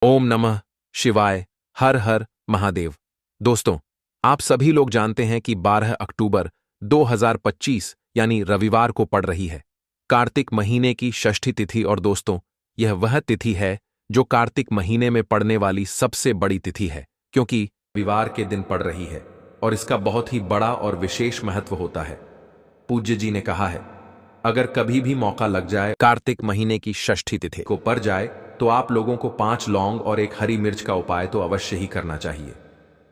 ओम नमः शिवाय। हर हर महादेव। दोस्तों, आप सभी लोग जानते हैं कि 12 अक्टूबर 2025 यानी रविवार को पड़ रही है कार्तिक महीने की षष्ठी तिथि। और दोस्तों, यह वह तिथि है जो कार्तिक महीने में पड़ने वाली सबसे बड़ी तिथि है, क्योंकि रविवार के दिन पड़ रही है और इसका बहुत ही बड़ा और विशेष महत्व होता है। पूज्य जी ने कहा है, अगर कभी भी मौका लग जाए कार्तिक महीने की षष्ठी तिथि को पड़ जाए तो आप लोगों को 5 लौंग और एक हरी मिर्च का उपाय तो अवश्य ही करना चाहिए।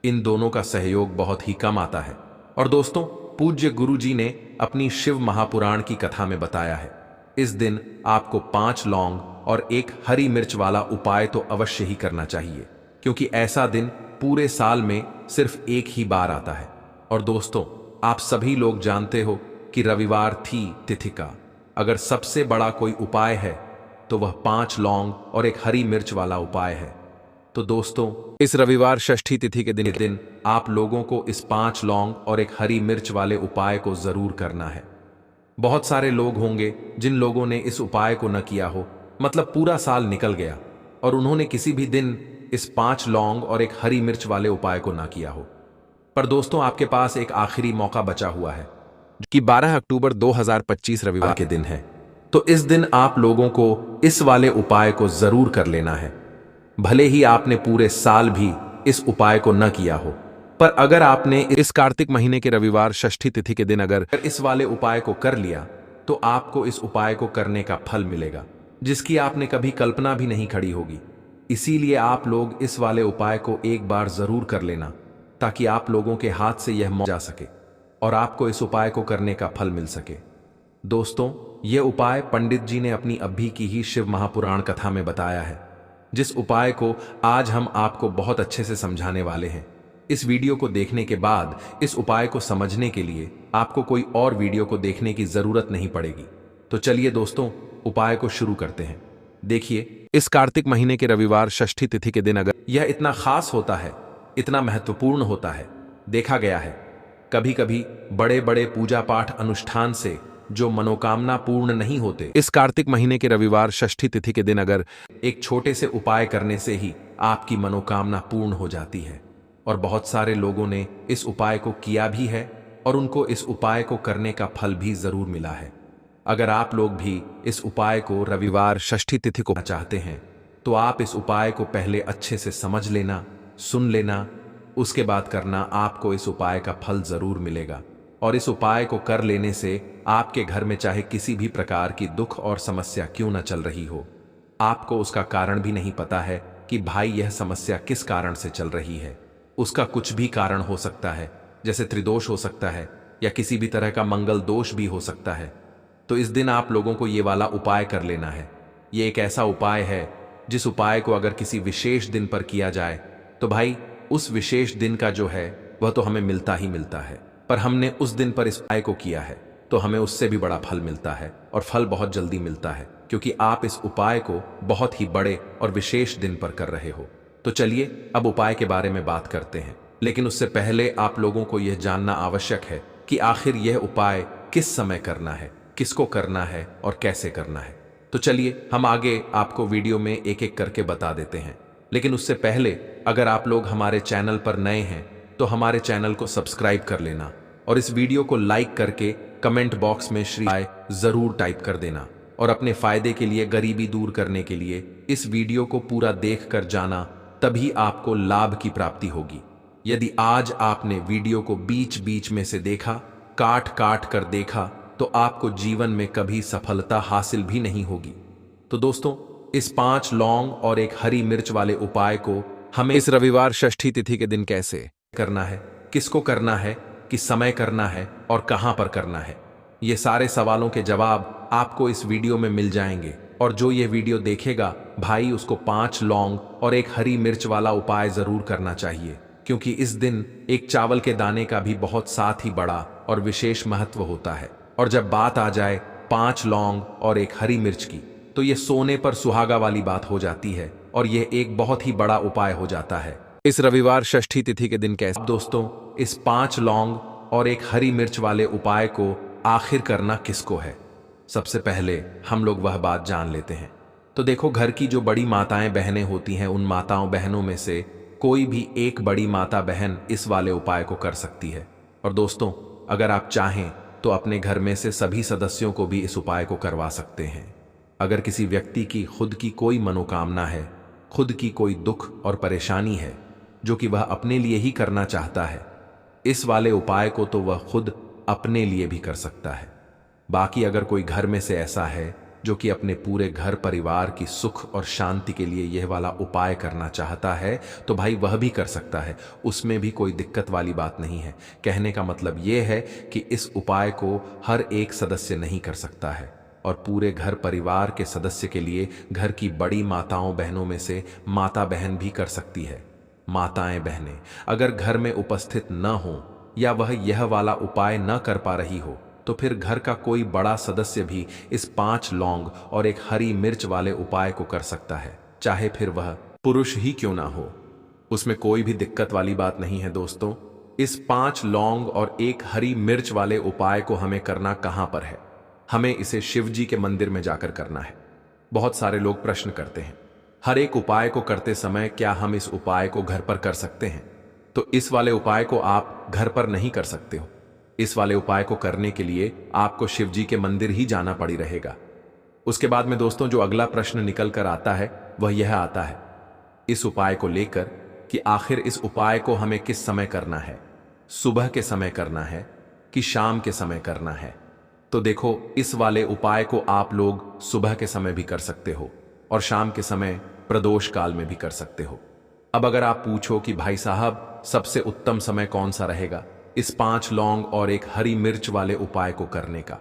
इन दोनों का सहयोग बहुत ही कम आता है। और दोस्तों, पूज्य गुरु जी ने अपनी शिव महापुराण की कथा में बताया है, इस दिन आपको 5 लौंग और एक हरी मिर्च वाला उपाय तो अवश्य ही करना चाहिए, क्योंकि ऐसा दिन पूरे साल में सिर्फ एक ही बार आता है। और दोस्तों, आप सभी लोग जानते हो कि रविवार थी तिथि का अगर सबसे बड़ा कोई उपाय है तो वह 5 लौंग और एक हरी मिर्च वाला उपाय है। तो दोस्तों, इस रविवार षष्ठी तिथि के दिन आप लोगों को इस 5 लौंग और एक हरी मिर्च वाले उपाय को जरूर करना है। बहुत सारे लोग होंगे जिन लोगों ने इस उपाय को न किया हो, मतलब पूरा साल निकल गया और उन्होंने किसी भी दिन इस 5 लौंग और एक हरी मिर्च वाले उपाय को ना किया हो। पर दोस्तों, आपके पास एक आखिरी मौका बचा हुआ है कि 12 अक्टूबर 2025 रविवार के दिन है। तो इस दिन आप लोगों को इस वाले उपाय को जरूर कर लेना है। भले ही आपने पूरे साल भी इस उपाय को न किया हो, पर अगर आपने इस कार्तिक महीने के रविवार षष्ठी तिथि के दिन अगर इस वाले उपाय को कर लिया तो आपको इस उपाय को करने का फल मिलेगा जिसकी आपने कभी कल्पना भी नहीं खड़ी होगी। इसीलिए आप लोग इस वाले उपाय को एक बार जरूर कर लेना, ताकि आप लोगों के हाथ से यह जा सके और आपको इस उपाय को करने का फल मिल सके। दोस्तों, यह उपाय पंडित जी ने अपनी अभी की ही शिव महापुराण कथा में बताया है, जिस उपाय को आज हम आपको बहुत अच्छे से समझाने वाले हैं। इस वीडियो को देखने के बाद इस उपाय को समझने के लिए आपको कोई और वीडियो को देखने की जरूरत नहीं पड़ेगी। तो चलिए दोस्तों, उपाय को शुरू करते हैं। देखिए, इस कार्तिक महीने के रविवार षष्ठी तिथि के दिन अगर यह इतना खास होता है, इतना महत्वपूर्ण होता है, देखा गया है कभी कभी बड़े बड़े पूजा पाठ अनुष्ठान से जो मनोकामना पूर्ण नहीं होते, इस कार्तिक महीने के रविवार षष्ठी तिथि के दिन अगर एक छोटे से उपाय करने से ही आपकी मनोकामना पूर्ण हो जाती है। और बहुत सारे लोगों ने इस उपाय को किया भी है और उनको इस उपाय को करने का फल भी जरूर मिला है। अगर आप लोग भी इस उपाय को रविवार षष्ठी तिथि को चाहते हैं तो आप इस उपाय को पहले अच्छे से समझ लेना, सुन लेना, उसके बाद करना। आपको इस उपाय का फल जरूर मिलेगा। और इस उपाय को कर लेने से आपके घर में चाहे किसी भी प्रकार की दुख और समस्या क्यों न चल रही हो, आपको उसका कारण भी नहीं पता है कि भाई यह समस्या किस कारण से चल रही है। उसका कुछ भी कारण हो सकता है, जैसे त्रिदोष हो सकता है या किसी भी तरह का मंगल दोष भी हो सकता है। तो इस दिन आप लोगों को ये वाला उपाय कर लेना है। ये एक ऐसा उपाय है जिस उपाय को अगर किसी विशेष दिन पर किया जाए तो भाई उस विशेष दिन का जो है वह तो हमें मिलता ही मिलता है, पर हमने उस दिन पर इस उपाय को किया है तो हमें उससे भी बड़ा फल मिलता है, और फल बहुत जल्दी मिलता है क्योंकि आप इस उपाय को बहुत ही बड़े और विशेष दिन पर कर रहे हो। तो चलिए अब उपाय के बारे में बात करते हैं, लेकिन उससे पहले आप लोगों को यह जानना आवश्यक है कि आखिर यह उपाय किस समय करना है, किसको करना है और कैसे करना है। तो चलिए हम आगे आपको वीडियो में एक एक करके बता देते हैं। लेकिन उससे पहले अगर आप लोग हमारे चैनल पर नए हैं तो हमारे चैनल को सब्सक्राइब कर लेना और इस वीडियो को लाइक करके कमेंट बॉक्स में श्री आय जरूर टाइप कर देना। और अपने फायदे के लिए, गरीबी दूर करने के लिए इस वीडियो को पूरा देख कर जाना, तभी आपको लाभ की प्राप्ति होगी। यदि आज आपने वीडियो को बीच बीच में से देखा, काट काट कर देखा, तो आपको जीवन में कभी सफलता हासिल भी नहीं होगी। तो दोस्तों, इस 5 लौंग और एक हरी मिर्च वाले उपाय को हमें इस रविवार षष्ठी तिथि के दिन कैसे करना है, किसको करना है, किस समय करना है और कहां पर करना है, ये सारे सवालों के जवाब आपको इस वीडियो में मिल जाएंगे। और जो ये वीडियो देखेगा भाई, उसको 5 लौंग और एक हरी मिर्च वाला उपाय जरूर करना चाहिए, क्योंकि इस दिन एक चावल के दाने का भी बहुत साथ ही बड़ा और विशेष महत्व होता है। और जब बात आ जाए 5 लौंग और एक हरी मिर्च की, तो ये सोने पर सुहागा वाली बात हो जाती है और यह एक बहुत ही बड़ा उपाय हो जाता है इस रविवार षष्ठी तिथि के दिन कैसे। दोस्तों, इस 5 लौंग और एक हरी मिर्च वाले उपाय को आखिर करना किसको है, सबसे पहले हम लोग वह बात जान लेते हैं। तो देखो, घर की जो बड़ी माताएं बहनें होती हैं, उन माताओं बहनों में से कोई भी एक बड़ी माता बहन इस वाले उपाय को कर सकती है। और दोस्तों, अगर आप चाहें तो अपने घर में से सभी सदस्यों को भी इस उपाय को करवा सकते हैं। अगर किसी व्यक्ति की खुद की कोई मनोकामना है, खुद की कोई दुख और परेशानी है जो कि वह अपने लिए ही करना चाहता है, इस वाले उपाय को तो वह खुद अपने लिए भी कर सकता है। बाकी अगर कोई घर में से ऐसा है जो कि अपने पूरे घर परिवार की सुख और शांति के लिए यह वाला उपाय करना चाहता है, तो भाई वह भी कर सकता है, उसमें भी कोई दिक्कत वाली बात नहीं है। कहने का मतलब यह है कि इस उपाय को हर एक सदस्य नहीं कर सकता है, और पूरे घर परिवार के सदस्य के लिए घर की बड़ी माताओं बहनों में से माता बहन भी कर सकती है। माताएं बहनें अगर घर में उपस्थित न हो या वह यह वाला उपाय न कर पा रही हो, तो फिर घर का कोई बड़ा सदस्य भी इस 5 लौंग और एक हरी मिर्च वाले उपाय को कर सकता है, चाहे फिर वह पुरुष ही क्यों ना हो। उसमें कोई भी दिक्कत वाली बात नहीं है दोस्तों। इस 5 लौंग और एक हरी मिर्च वाले उपाय को हमें करना कहां पर है? हमें इसे शिव जी के मंदिर में जाकर करना है। बहुत सारे लोग प्रश्न करते हैं, हर एक उपाय को करते समय क्या हम इस उपाय को घर पर कर सकते हैं? तो इस वाले उपाय को आप घर पर नहीं कर सकते हो। इस वाले उपाय को करने के लिए आपको शिव जी के मंदिर ही जाना पड़ी रहेगा। उसके बाद में दोस्तों, जो अगला प्रश्न निकल कर आता है वह यह आता है इस उपाय को लेकर कि आखिर इस उपाय को हमें किस समय करना है? सुबह के समय करना है कि शाम के समय करना है? तो देखो, इस वाले उपाय को आप लोग सुबह के समय भी कर सकते हो और शाम के समय प्रदोष काल में भी कर सकते हो। अब अगर आप पूछो कि भाई साहब, सबसे उत्तम समय कौन सा रहेगा इस 5 लौंग और एक हरी मिर्च वाले उपाय को करने का,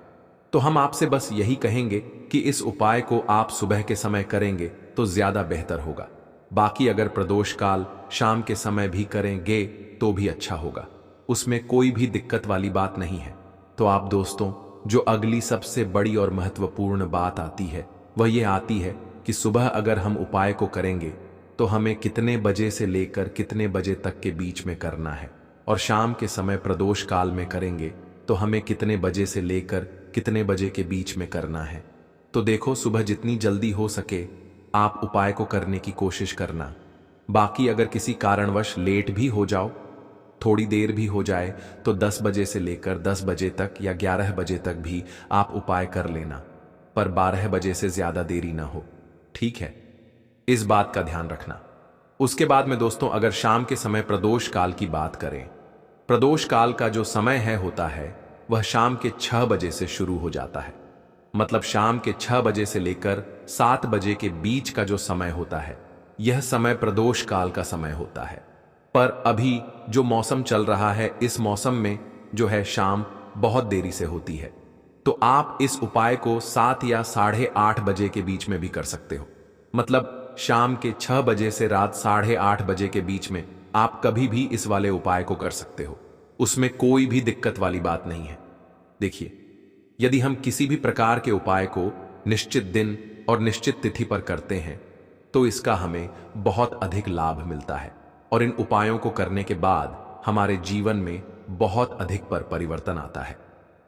तो हम आपसे बस यही कहेंगे कि इस उपाय को आप सुबह के समय करेंगे तो ज्यादा बेहतर होगा। बाकी अगर प्रदोष काल शाम के समय भी करेंगे तो भी अच्छा होगा, उसमें कोई भी दिक्कत वाली बात नहीं है। तो आप दोस्तों, जो अगली सबसे बड़ी और महत्वपूर्ण बात आती है वह यह आती है कि सुबह अगर हम उपाय को करेंगे तो हमें कितने बजे से लेकर कितने बजे तक के बीच में करना है, और शाम के समय प्रदोष काल में करेंगे तो हमें कितने बजे से लेकर कितने बजे के बीच में करना है। तो देखो, सुबह जितनी जल्दी हो सके आप उपाय को करने की कोशिश करना। बाकी अगर किसी कारणवश लेट भी हो जाओ, थोड़ी देर भी हो जाए, तो 10 बजे से लेकर 10 बजे तक या 11 बजे तक भी आप उपाय कर लेना, पर 12 बजे से ज्यादा देरी ना हो, ठीक है? इस बात का ध्यान रखना। उसके बाद में दोस्तों, अगर शाम के समय प्रदोष काल की बात करें, प्रदोष काल का जो समय होता है वह शाम के 6 बजे से शुरू हो जाता है। मतलब शाम के 6 बजे से लेकर 7 बजे के बीच का जो समय होता है, यह समय प्रदोष काल का समय होता है। पर अभी जो मौसम चल रहा है, इस मौसम में जो है शाम बहुत देरी से होती है, तो आप इस उपाय को 7 या 8:30 बजे के बीच में भी कर सकते हो। मतलब शाम के 6 बजे से रात 8:30 बजे के बीच में आप कभी भी इस वाले उपाय को कर सकते हो, उसमें कोई भी दिक्कत वाली बात नहीं है। देखिए, यदि हम किसी भी प्रकार के उपाय को निश्चित दिन और निश्चित तिथि पर करते हैं तो इसका हमें बहुत अधिक लाभ मिलता है, और इन उपायों को करने के बाद हमारे जीवन में बहुत अधिक परिवर्तन आता है।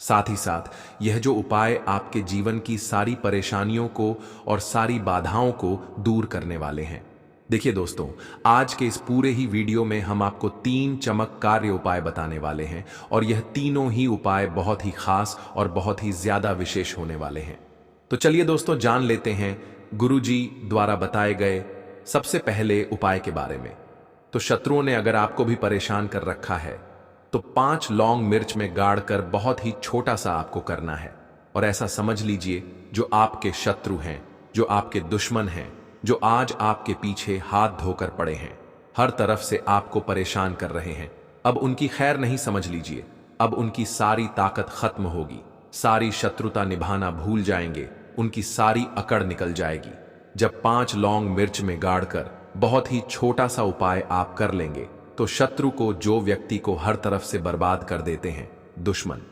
साथ ही साथ यह जो उपाय आपके जीवन की सारी परेशानियों को और सारी बाधाओं को दूर करने वाले हैं। देखिए दोस्तों, आज के इस पूरे ही वीडियो में हम आपको 3 चमत्कारी उपाय बताने वाले हैं, और यह तीनों ही उपाय बहुत ही खास और बहुत ही ज्यादा विशेष होने वाले हैं। तो चलिए दोस्तों, जान लेते हैं गुरुजी द्वारा बताए गए सबसे पहले उपाय के बारे में। तो शत्रुओं ने अगर आपको भी परेशान कर रखा है तो 5 लौंग मिर्च में गाड़कर बहुत ही छोटा सा आपको करना है, और ऐसा समझ लीजिए जो आपके शत्रु हैं, जो आपके दुश्मन हैं, जो आज आपके पीछे हाथ धोकर पड़े हैं, हर तरफ से आपको परेशान कर रहे हैं, अब उनकी खैर नहीं समझ लीजिए, अब उनकी सारी ताकत खत्म होगी, सारी शत्रुता निभाना भूल जाएंगे, उनकी सारी अकड़ निकल जाएगी। जब 5 लौंग मिर्च में गाड़कर बहुत ही छोटा सा उपाय आप कर लेंगे तो शत्रु को, जो व्यक्ति को हर तरफ से बर्बाद कर देते हैं, दुश्मन,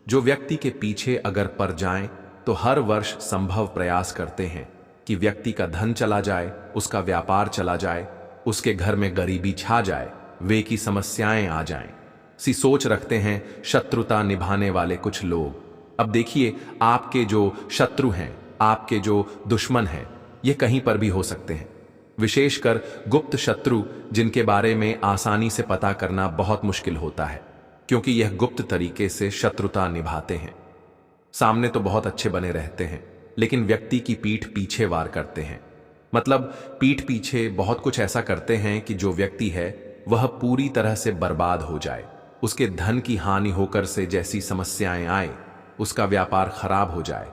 जो व्यक्ति के पीछे अगर पड़ जाएं तो हर वर्ष संभव प्रयास करते हैं कि व्यक्ति का धन चला जाए, उसका व्यापार चला जाए, उसके घर में गरीबी छा जाए, वे की समस्याएं आ जाएं, सी सोच रखते हैं शत्रुता निभाने वाले कुछ लोग। अब देखिए, आपके जो शत्रु हैं, आपके जो दुश्मन हैं, ये कहीं पर भी हो सकते हैं। विशेषकर गुप्त शत्रु, जिनके बारे में आसानी से पता करना बहुत मुश्किल होता है, क्योंकि यह गुप्त तरीके से शत्रुता निभाते हैं। सामने तो बहुत अच्छे बने रहते हैं, लेकिन व्यक्ति की पीठ पीछे वार करते हैं। मतलब पीठ पीछे बहुत कुछ ऐसा करते हैं कि जो व्यक्ति है वह पूरी तरह से बर्बाद हो जाए, उसके धन की हानि होकर से जैसी समस्याएं आए, उसका व्यापार खराब हो जाए।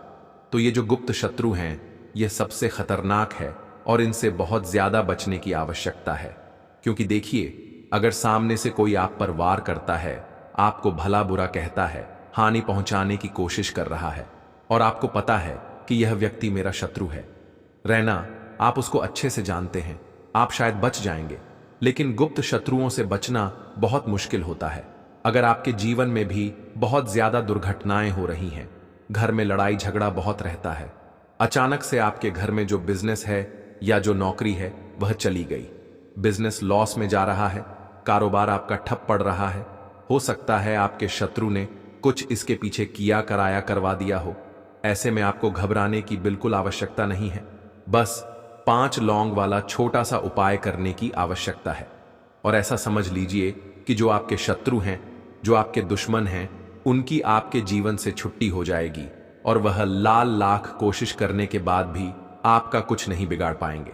तो ये जो गुप्त शत्रु हैं, यह सबसे खतरनाक है और इनसे बहुत ज्यादा बचने की आवश्यकता है। क्योंकि देखिए, अगर सामने से कोई आप पर वार करता है, आपको भला बुरा कहता है, हानि पहुंचाने की कोशिश कर रहा है, और आपको पता है कि यह व्यक्ति मेरा शत्रु है, रहना आप उसको अच्छे से जानते हैं, आप शायद बच जाएंगे। लेकिन गुप्त शत्रुओं से बचना बहुत मुश्किल होता है। अगर आपके जीवन में भी बहुत ज्यादा दुर्घटनाएं हो रही हैं, घर में लड़ाई झगड़ा बहुत रहता है, अचानक से आपके घर में जो बिजनेस है या जो नौकरी है वह चली गई, बिजनेस लॉस में जा रहा है, कारोबार आपका ठप पड़ रहा है, हो सकता है आपके शत्रु ने कुछ इसके पीछे किया कराया करवा दिया हो। ऐसे में आपको घबराने की बिल्कुल आवश्यकता नहीं है। बस 5 लौंग वाला छोटा सा उपाय करने की आवश्यकता है। और ऐसा समझ लीजिए कि जो आपके शत्रु हैं, जो आपके दुश्मन हैं, उनकी आपके जीवन से छुट्टी हो जाएगी और वह लाल लाख कोशिश करने के बाद भी आपका कुछ नहीं बिगाड़ पाएंगे।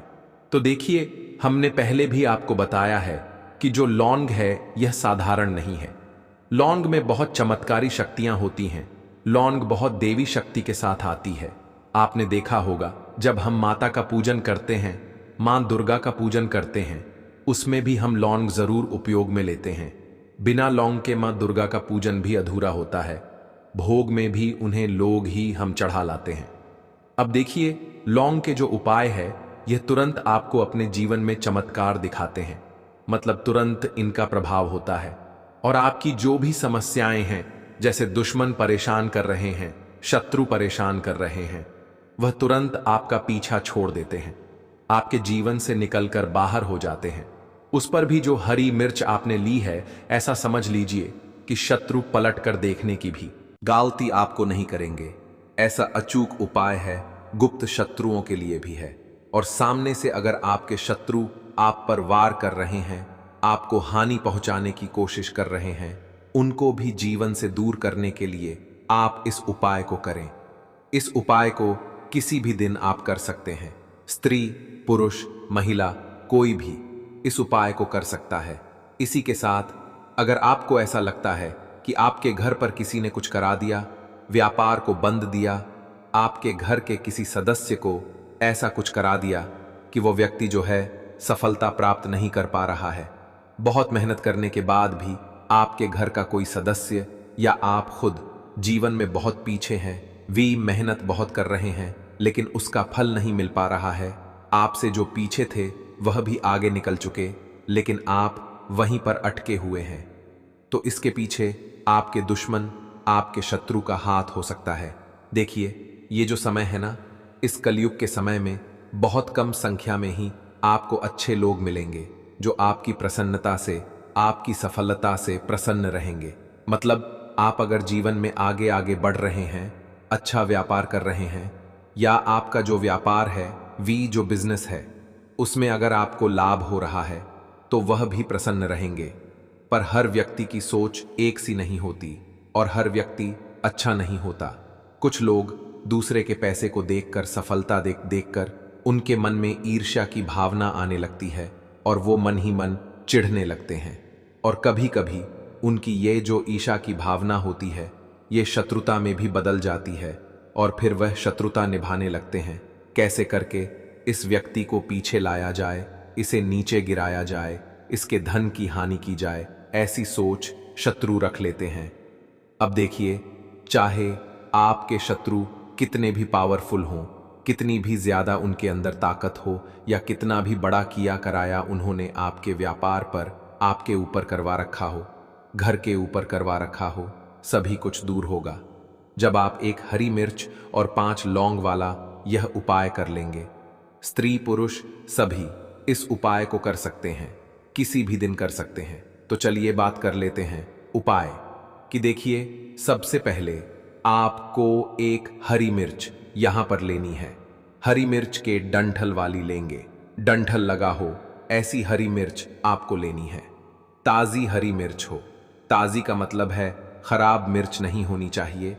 तो देखिए, हमने पहले भी आपको बताया है कि जो लौंग है यह साधारण नहीं है। लौंग में बहुत चमत्कारी शक्तियां होती हैं। लौंग बहुत देवी शक्ति के साथ आती है। आपने देखा होगा, जब हम माता का पूजन करते हैं, मां दुर्गा का पूजन करते हैं, उसमें भी हम लौंग जरूर उपयोग में लेते हैं। बिना लौंग के मां दुर्गा का पूजन भी अधूरा होता है। भोग में भी उन्हें लोग ही हम चढ़ा लाते हैं। अब देखिए, लौंग के जो उपाय है, यह तुरंत आपको अपने जीवन में चमत्कार दिखाते हैं। मतलब तुरंत इनका प्रभाव होता है और आपकी जो भी समस्याएं हैं, जैसे दुश्मन परेशान कर रहे हैं, शत्रु परेशान कर रहे हैं, वह तुरंत आपका पीछा छोड़ देते हैं, आपके जीवन से निकलकर बाहर हो जाते हैं। उस पर भी जो हरी मिर्च आपने ली है, ऐसा समझ लीजिए कि शत्रु पलट कर देखने की भी गलती आपको नहीं करेंगे। ऐसा अचूक उपाय है, गुप्त शत्रुओं के लिए भी है। और सामने से अगर आपके शत्रु आप पर वार कर रहे हैं, आपको हानि पहुंचाने की कोशिश कर रहे हैं, उनको भी जीवन से दूर करने के लिए आप इस उपाय को करें। इस उपाय को किसी भी दिन आप कर सकते हैं। स्त्री, पुरुष, महिला, कोई भी इस उपाय को कर सकता है। इसी के साथ अगर आपको ऐसा लगता है कि आपके घर पर किसी ने कुछ करा दिया, व्यापार को बंद दिया, आपके घर के किसी सदस्य को ऐसा कुछ करा दिया कि वो व्यक्ति जो है सफलता प्राप्त नहीं कर पा रहा है, बहुत मेहनत करने के बाद भी आपके घर का कोई सदस्य या आप खुद जीवन में बहुत पीछे हैं, वी मेहनत बहुत कर रहे हैं, लेकिन उसका फल नहीं मिल पा रहा है। आपसे जो पीछे थे वह भी आगे निकल चुके, लेकिन आप वहीं पर अटके हुए हैं। तो इसके पीछे आपके दुश्मन, आपके शत्रु का हाथ हो सकता है। देखिए, ये जो समय है ना, इस कलयुग के समय में बहुत कम संख्या में ही आपको अच्छे लोग मिलेंगे जो आपकी प्रसन्नता से, आपकी सफलता से प्रसन्न रहेंगे। मतलब आप अगर जीवन में आगे आगे बढ़ रहे हैं, अच्छा व्यापार कर रहे हैं, या आपका जो व्यापार है, वी जो बिजनेस है, उसमें अगर आपको लाभ हो रहा है, तो वह भी प्रसन्न रहेंगे। पर हर व्यक्ति की सोच एक सी नहीं होती और हर व्यक्ति अच्छा नहीं होता। कुछ लोग दूसरे के पैसे को देखकर, सफलता देखकर उनके मन में ईर्ष्या की भावना आने लगती है और वो मन ही मन चिढ़ने लगते हैं। और कभी कभी उनकी ये जो ईर्ष्या की भावना होती है, ये शत्रुता में भी बदल जाती है और फिर वह शत्रुता निभाने लगते हैं। कैसे करके इस व्यक्ति को पीछे लाया जाए, इसे नीचे गिराया जाए, इसके धन की हानि की जाए, ऐसी सोच शत्रु रख लेते हैं। अब देखिए, चाहे आपके शत्रु कितने भी पावरफुल हों, कितनी भी ज्यादा उनके अंदर ताकत हो, या कितना भी बड़ा किया कराया उन्होंने आपके व्यापार पर, आपके ऊपर करवा रखा हो, घर के ऊपर करवा रखा हो, सभी कुछ दूर होगा जब आप एक हरी मिर्च और 5 लौंग वाला यह उपाय कर लेंगे। स्त्री पुरुष सभी इस उपाय को कर सकते हैं, किसी भी दिन कर सकते हैं। तो चलिए बात कर लेते हैं उपाय कि देखिए, सबसे पहले आपको एक हरी मिर्च यहां पर लेनी है। हरी मिर्च के डंठल वाली लेंगे। डंठल लगा हो ऐसी हरी मिर्च आपको लेनी है। ताज़ी हरी मिर्च हो। ताज़ी का मतलब है खराब मिर्च नहीं होनी चाहिए।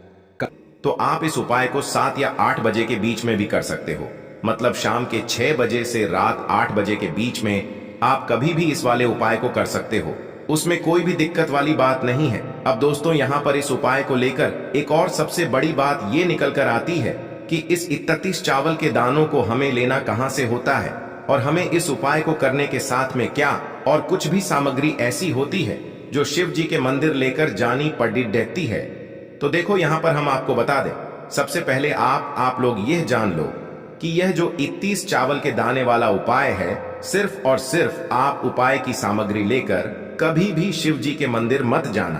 तो आप इस उपाय को 7 या 8 बजे के बीच में भी कर सकते हो। मतलब शाम के 6 बजे से रात 8 बजे के बीच में आप कभी भी इस वाले उपाय को कर सकते हो। उसमें कोई भी दिक्कत वाली बात नहीं है। अब दोस्तों, यहाँ पर इस उपाय को लेकर एक और सबसे बड़ी बात ये निकल कर आती है कि इस 31 चावल के दानों को हमें लेना कहाँ से होता है, और हमें इस उपाय को करने के साथ में क्या और कुछ भी सामग्री ऐसी होती है जो शिव जी के मंदिर लेकर जानी पड़ी रहती है। तो देखो, यहाँ पर हम आपको बता दें। सबसे पहले आप लोग यह जान लो कि यह जो 31 चावल के दाने वाला उपाय है, सिर्फ और सिर्फ आप उपाय की सामग्री लेकर कभी भी शिव जी के मंदिर मत जाना,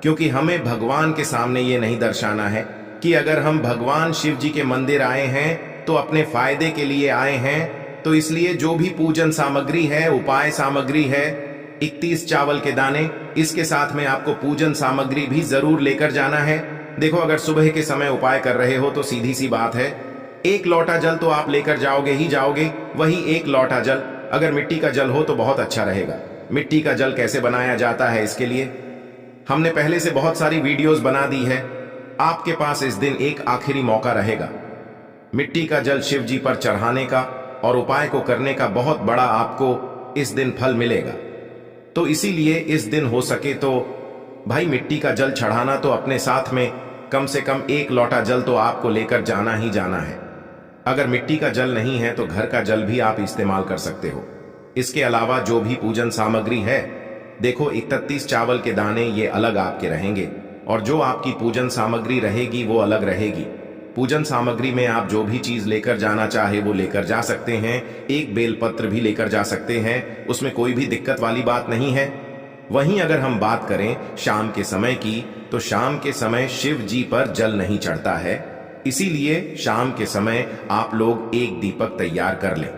क्योंकि हमें भगवान के सामने ये नहीं दर्शाना है कि अगर हम भगवान शिव जी के मंदिर आए हैं तो अपने फायदे के लिए आए हैं। तो इसलिए जो भी पूजन सामग्री है, उपाय सामग्री है, 31 चावल के दाने, इसके साथ में आपको पूजन सामग्री भी जरूर लेकर जाना है। देखो, अगर सुबह के समय उपाय कर रहे हो तो सीधी सी बात है, 1 लोटा जल तो आप लेकर जाओगे ही जाओगे। वही 1 लोटा जल अगर मिट्टी का जल हो तो बहुत अच्छा रहेगा। मिट्टी का जल कैसे बनाया जाता है, इसके लिए हमने पहले से बहुत सारी वीडियोस बना दी है। आपके पास इस दिन एक आखिरी मौका रहेगा मिट्टी का जल शिव जी पर चढ़ाने का, और उपाय को करने का बहुत बड़ा आपको इस दिन फल मिलेगा। तो इसीलिए इस दिन हो सके तो भाई मिट्टी का जल चढ़ाना तो अपने साथ में कम से कम 1 लोटा जल तो आपको लेकर जाना ही जाना है। अगर मिट्टी का जल नहीं है तो घर का जल भी आप इस्तेमाल कर सकते हो। इसके अलावा जो भी पूजन सामग्री है, देखो 31 चावल के दाने ये अलग आपके रहेंगे, और जो आपकी पूजन सामग्री रहेगी वो अलग रहेगी। पूजन सामग्री में आप जो भी चीज लेकर जाना चाहे वो लेकर जा सकते हैं। एक बेलपत्र भी लेकर जा सकते हैं, उसमें कोई भी दिक्कत वाली बात नहीं है। वहीं अगर हम बात करें शाम के समय की, तो शाम के समय शिव जी पर जल नहीं चढ़ता है। इसीलिए शाम के समय आप लोग एक दीपक तैयार कर लें,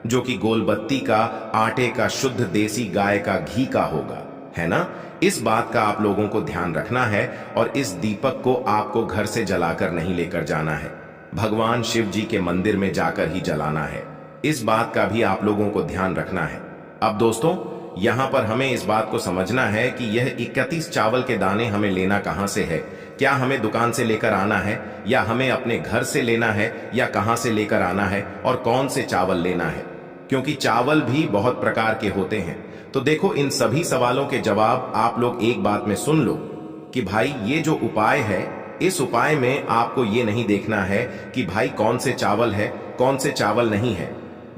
जो कि गोलबत्ती का, आटे का, शुद्ध देसी गाय का घी का होगा, है ना। इस बात का आप लोगों को ध्यान रखना है, और इस दीपक को आपको घर से जलाकर नहीं लेकर जाना है, भगवान शिव जी के मंदिर में जाकर ही जलाना है। इस बात का भी आप लोगों को ध्यान रखना है। अब दोस्तों, यहाँ पर हमें इस बात को समझना है कि यह 31 चावल के दाने हमें लेना कहाँ से है। क्या हमें दुकान से लेकर आना है, या हमें अपने घर से लेना है, या कहाँ से लेकर आना है, और कौन से चावल लेना है, क्योंकि चावल भी बहुत प्रकार के होते हैं। तो देखो, इन सभी सवालों के जवाब आप लोग एक बात में सुन लो कि भाई ये जो उपाय है, इस उपाय में आपको ये नहीं देखना है कि भाई कौन से चावल है, कौन से चावल नहीं है।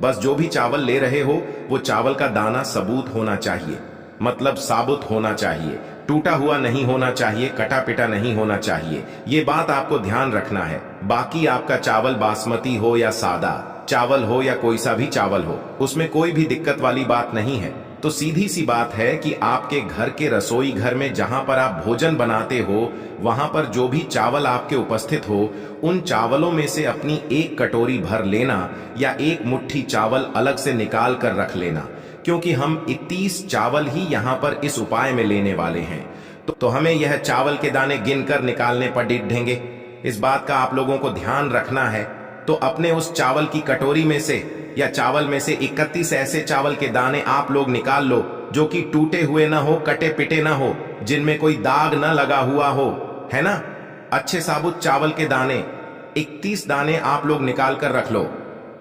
बस जो भी चावल ले रहे हो वो चावल का दाना सबूत होना चाहिए, मतलब साबुत होना चाहिए, टूटा हुआ नहीं होना चाहिए, कटा पिटा नहीं होना चाहिए। ये बात आपको ध्यान रखना है। बाकी आपका चावल बासमती हो या सादा चावल हो या कोई सा भी चावल हो, उसमें कोई भी दिक्कत वाली बात नहीं है। तो सीधी सी बात है कि आपके घर के रसोई घर में जहां पर आप भोजन बनाते हो, वहां पर जो भी चावल आपके उपस्थित हो, उन चावलों में से अपनी 1 कटोरी भर लेना, या 1 मुट्ठी चावल अलग से निकाल कर रख लेना, क्योंकि हम 31 चावल ही यहाँ पर इस उपाय में लेने वाले हैं। तो हमें यह चावल के दाने गिनकर निकालने पर डिढेंगे। इस बात का आप लोगों को ध्यान रखना है। तो अपने उस चावल की कटोरी में से, या चावल में से 31 ऐसे चावल के दाने आप लोग निकाल लो जो कि टूटे हुए ना हो, कटे पिटे ना हो, जिनमें कोई दाग ना लगा हुआ हो, है ना। अच्छे साबुत चावल के दाने 31 दाने आप लोग निकाल कर रख लो,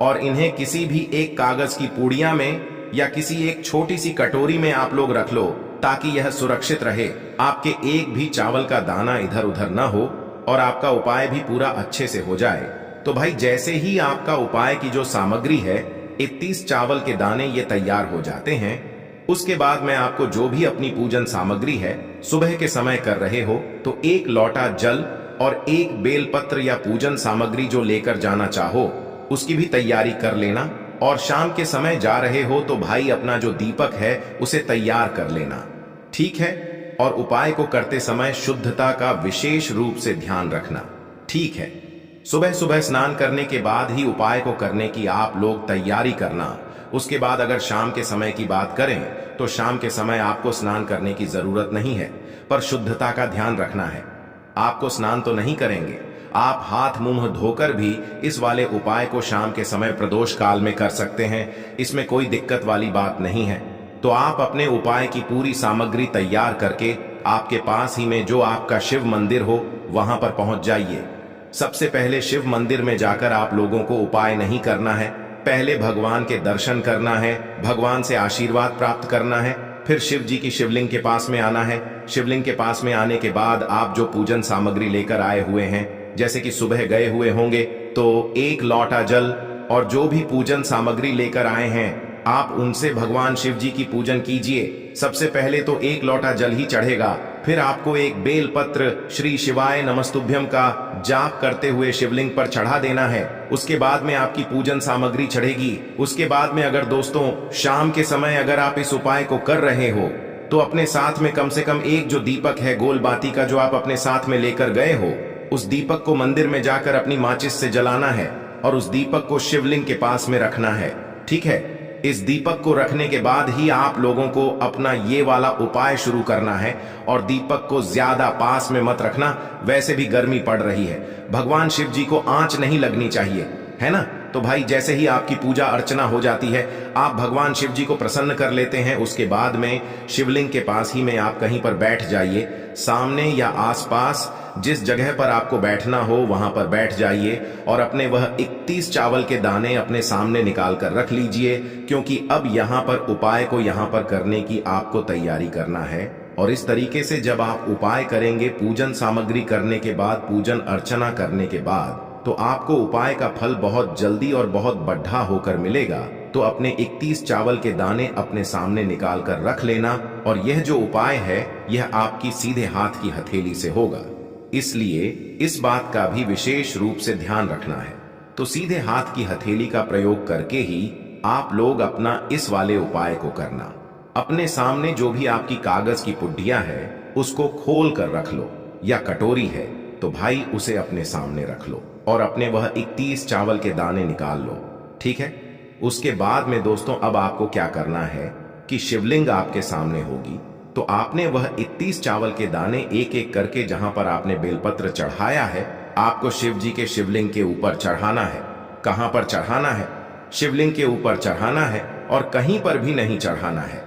और इन्हें किसी भी एक कागज की पुड़िया में या किसी एक छोटी सी कटोरी में आप लोग रख लो, ताकि यह सुरक्षित रहे, आपके एक भी चावल का दाना इधर उधर ना हो, और आपका उपाय भी पूरा अच्छे से हो जाए। तो भाई जैसे ही आपका उपाय की जो सामग्री है, 31 चावल के दाने ये तैयार हो जाते हैं, उसके बाद मैं आपको जो भी अपनी पूजन सामग्री है सुबह के समय कर रहे हो, तो 1 लोटा जल और 1 बेलपत्र या पूजन सामग्री जो लेकर जाना चाहो उसकी भी तैयारी कर लेना। और शाम के समय जा रहे हो तो भाई अपना जो दीपक है उसे तैयार कर लेना, ठीक है। और उपाय को करते समय शुद्धता का विशेष रूप से ध्यान रखना, ठीक है। सुबह सुबह स्नान करने के बाद ही उपाय को करने की आप लोग तैयारी करना। उसके बाद अगर शाम के समय की बात करें तो शाम के समय आपको स्नान करने की जरूरत नहीं है, पर शुद्धता का ध्यान रखना है। आपको स्नान तो नहीं करेंगे, आप हाथ मुंह धोकर भी इस वाले उपाय को शाम के समय प्रदोष काल में कर सकते हैं। इसमें कोई दिक्कत वाली बात नहीं है। तो आप अपने उपाय की पूरी सामग्री तैयार करके आपके पास ही में जो आपका शिव मंदिर हो वहां पर पहुंच जाइए। सबसे पहले शिव मंदिर में जाकर आप लोगों को उपाय नहीं करना है, पहले भगवान के दर्शन करना है, भगवान से आशीर्वाद प्राप्त करना है, फिर शिव जी की शिवलिंग के पास में आना है। शिवलिंग के पास में आने के बाद आप जो पूजन सामग्री लेकर आए हुए हैं, जैसे कि सुबह गए हुए होंगे तो 1 लोटा जल और जो भी पूजन सामग्री लेकर आए हैं आप उनसे भगवान शिव जी की पूजन कीजिए। सबसे पहले तो 1 लोटा जल ही चढ़ेगा, फिर आपको एक बेल पत्र श्री शिवाय नमस्तुभ्यम का जाप करते हुए शिवलिंग पर चढ़ा देना है। उसके बाद में आपकी पूजन सामग्री चढ़ेगी। उसके बाद में अगर दोस्तों शाम के समय अगर आप इस उपाय को कर रहे हो तो अपने साथ में कम से कम एक जो दीपक है गोल बाती का जो आप अपने साथ में लेकर गए हो, उस दीपक को मंदिर में जाकर अपनी माचिस से जलाना है और उस दीपक को शिवलिंग के पास में रखना है। ठीक है, इस दीपक को रखने के बाद ही आप लोगों को अपना ये वाला उपाय शुरू करना है और दीपक को ज्यादा पास में मत रखना, वैसे भी गर्मी पड़ रही है। भगवान शिव जी को आंच नहीं लगनी चाहिए, है ना। तो भाई जैसे ही आपकी पूजा अर्चना हो जाती है आप भगवान शिव जी को प्रसन्न कर लेते हैं। उसके बाद में शिवलिंग के पास ही में आप कहीं पर बैठ जाइए, सामने या आसपास जिस जगह पर आपको बैठना हो वहां पर बैठ जाइए और अपने वह 31 चावल के दाने अपने सामने निकाल कर रख लीजिए, क्योंकि अब यहाँ पर उपाय को यहाँ पर करने की आपको तैयारी करना है। और इस तरीके से जब आप उपाय करेंगे, पूजन सामग्री करने के बाद, पूजन अर्चना करने के बाद, तो आपको उपाय का फल बहुत जल्दी और बहुत बढ़ा होकर मिलेगा। तो अपने 31 चावल के दाने अपने सामने निकाल कर रख लेना और यह जो उपाय है यह आपकी सीधे हाथ की हथेली से होगा, इसलिए इस बात का भी विशेष रूप से ध्यान रखना है। तो सीधे हाथ की हथेली का प्रयोग करके ही आप लोग अपना इस वाले उपाय को करना। अपने सामने जो भी आपकी कागज की पुड्डियां है उसको खोल कर रख लो, या कटोरी है तो भाई उसे अपने सामने रख लो और अपने वह 31 चावल के दाने निकाल लो। ठीक है, उसके बाद में दोस्तों अब आपको क्या करना है कि शिवलिंग आपके सामने होगी, तो आपने वह 31 चावल के दाने एक एक करके जहां पर आपने बेलपत्र चढ़ाया है आपको शिव जी के शिवलिंग के ऊपर चढ़ाना है। कहां पर चढ़ाना है? शिवलिंग के ऊपर चढ़ाना है और कहीं पर भी नहीं चढ़ाना है।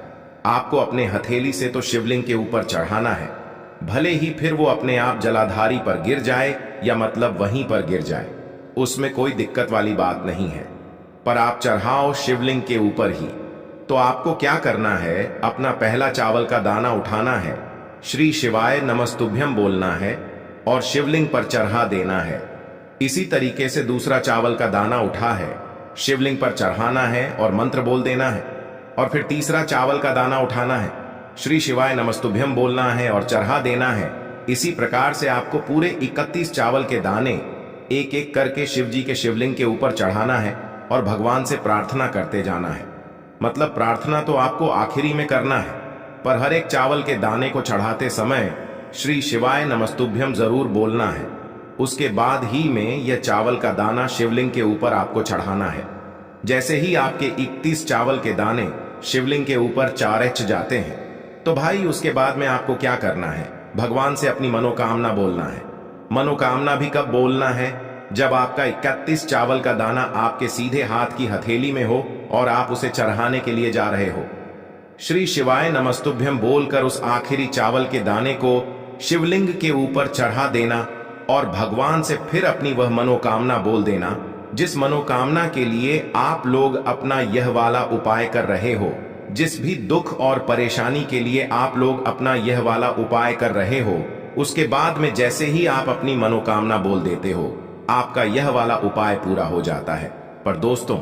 आपको अपने हथेली से तो शिवलिंग के ऊपर चढ़ाना है, भले ही फिर वो अपने आप जलाधारी पर गिर जाए या मतलब वहीं पर गिर जाए, उसमें कोई दिक्कत वाली बात नहीं है, पर आप चढ़ाओ शिवलिंग के ऊपर ही। तो आपको क्या करना है, अपना पहला चावल का दाना उठाना है, श्री शिवाय नमस्तुभ्यम बोलना है और शिवलिंग पर चढ़ा देना है। इसी तरीके से दूसरा चावल का दाना उठा है, शिवलिंग पर चढ़ाना है और मंत्र बोल देना है। और फिर तीसरा चावल का दाना उठाना है, श्री शिवाय नमस्तुभ्यम बोलना है और चढ़ा देना है। इसी प्रकार से आपको पूरे 31 चावल के दाने एक एक करके शिव जी के शिवलिंग के ऊपर चढ़ाना है और भगवान से प्रार्थना करते जाना है। मतलब प्रार्थना तो आपको आखिरी में करना है, पर हर एक चावल के दाने को चढ़ाते समय श्री शिवाय नमस्तुभ्यम जरूर बोलना है। उसके बाद ही में यह चावल का दाना शिवलिंग के ऊपर आपको चढ़ाना है। जैसे ही आपके 31 चावल के दाने शिवलिंग के ऊपर चारच जाते हैं तो भाई उसके बाद में आपको क्या करना है, भगवान से अपनी मनोकामना बोलना है। मनोकामना भी कब बोलना है? जब आपका 31 चावल का दाना आपके सीधे हाथ की हथेली में हो और आप उसे चढ़ाने के लिए जा रहे हो। श्री शिवाय नमस्तुभ्यम बोलकर उस आखिरी चावल के दाने को शिवलिंग के ऊपर चढ़ा देना और भगवान से फिर अपनी वह मनोकामना बोल देना, जिस मनोकामना के लिए आप लोग अपना यह वाला उपाय कर रहे हो। जिस भी दुख और परेशानी के लिए आप लोग अपना यह वाला उपाय कर रहे हो, उसके बाद में जैसे ही आप अपनी मनोकामना बोल देते हो आपका यह वाला उपाय पूरा हो जाता है। पर दोस्तों,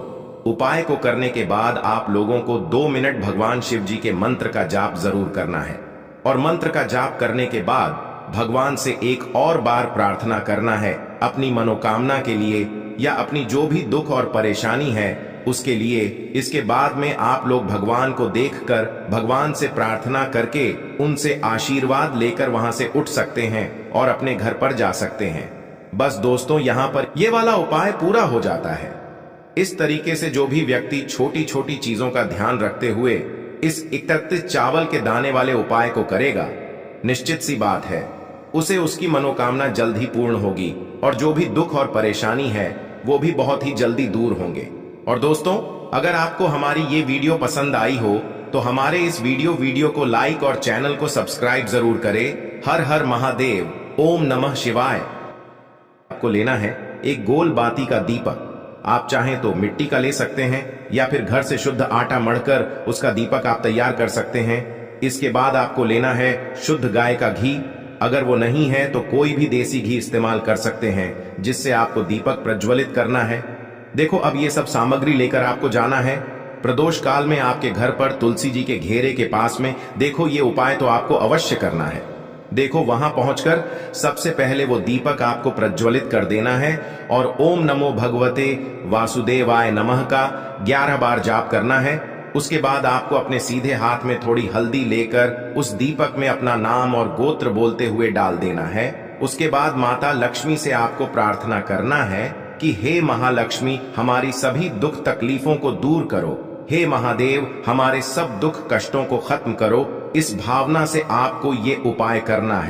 उपाय को करने के बाद आप लोगों को 2 मिनट भगवान शिव जी के मंत्र का जाप जरूर करना है और मंत्र का जाप करने के बाद भगवान से एक और बार प्रार्थना करना है अपनी मनोकामना के लिए या अपनी जो भी दुख और परेशानी है उसके लिए। इसके बाद में आप लोग भगवान को देखकर भगवान से प्रार्थना करके उनसे आशीर्वाद लेकर वहां से उठ सकते हैं और अपने घर पर जा सकते हैं। बस दोस्तों, यहां पर यह वाला उपाय पूरा हो जाता है। इस तरीके से जो भी व्यक्ति छोटी छोटी चीजों का ध्यान रखते हुए इस 31 चावल के दाने वाले उपाय को करेगा, निश्चित सी बात है उसे उसकी मनोकामना जल्द ही पूर्ण होगी और जो भी दुख और परेशानी है वो भी बहुत ही जल्दी दूर होंगे। और दोस्तों, अगर आपको हमारी ये वीडियो पसंद आई हो तो हमारे इस वीडियो को लाइक और चैनल को सब्सक्राइब जरूर करें। हर हर महादेव, ओम नमः शिवाय। आपको लेना है एक गोल बाती का दीपक। आप चाहें तो मिट्टी का ले सकते हैं या फिर घर से शुद्ध आटा मढ़कर उसका दीपक आप तैयार कर सकते हैं। इसके बाद आपको लेना है शुद्ध गाय का घी। अगर वो नहीं है तो कोई भी देसी घी इस्तेमाल कर सकते हैं जिससे आपको दीपक प्रज्वलित करना है। देखो, अब ये सब सामग्री लेकर आपको जाना है प्रदोष काल में आपके घर पर तुलसी जी के घेरे के पास में। देखो, ये उपाय तो आपको अवश्य करना है। देखो, वहां पहुंचकर सबसे पहले वो दीपक आपको प्रज्वलित कर देना है और ओम नमो भगवते वासुदेवाय नमः का 11 बार जाप करना है। उसके बाद आपको अपने सीधे हाथ में थोड़ी हल्दी लेकर उस दीपक में अपना नाम और गोत्र बोलते हुए डाल देना है। उसके बाद माता लक्ष्मी से आपको प्रार्थना करना है कि हे महालक्ष्मी, हमारी सभी दुख तकलीफों को दूर करो। हे महादेव, हमारे सब दुख कष्टों को खत्म करो। इस भावना से आपको ये उपाय करना है।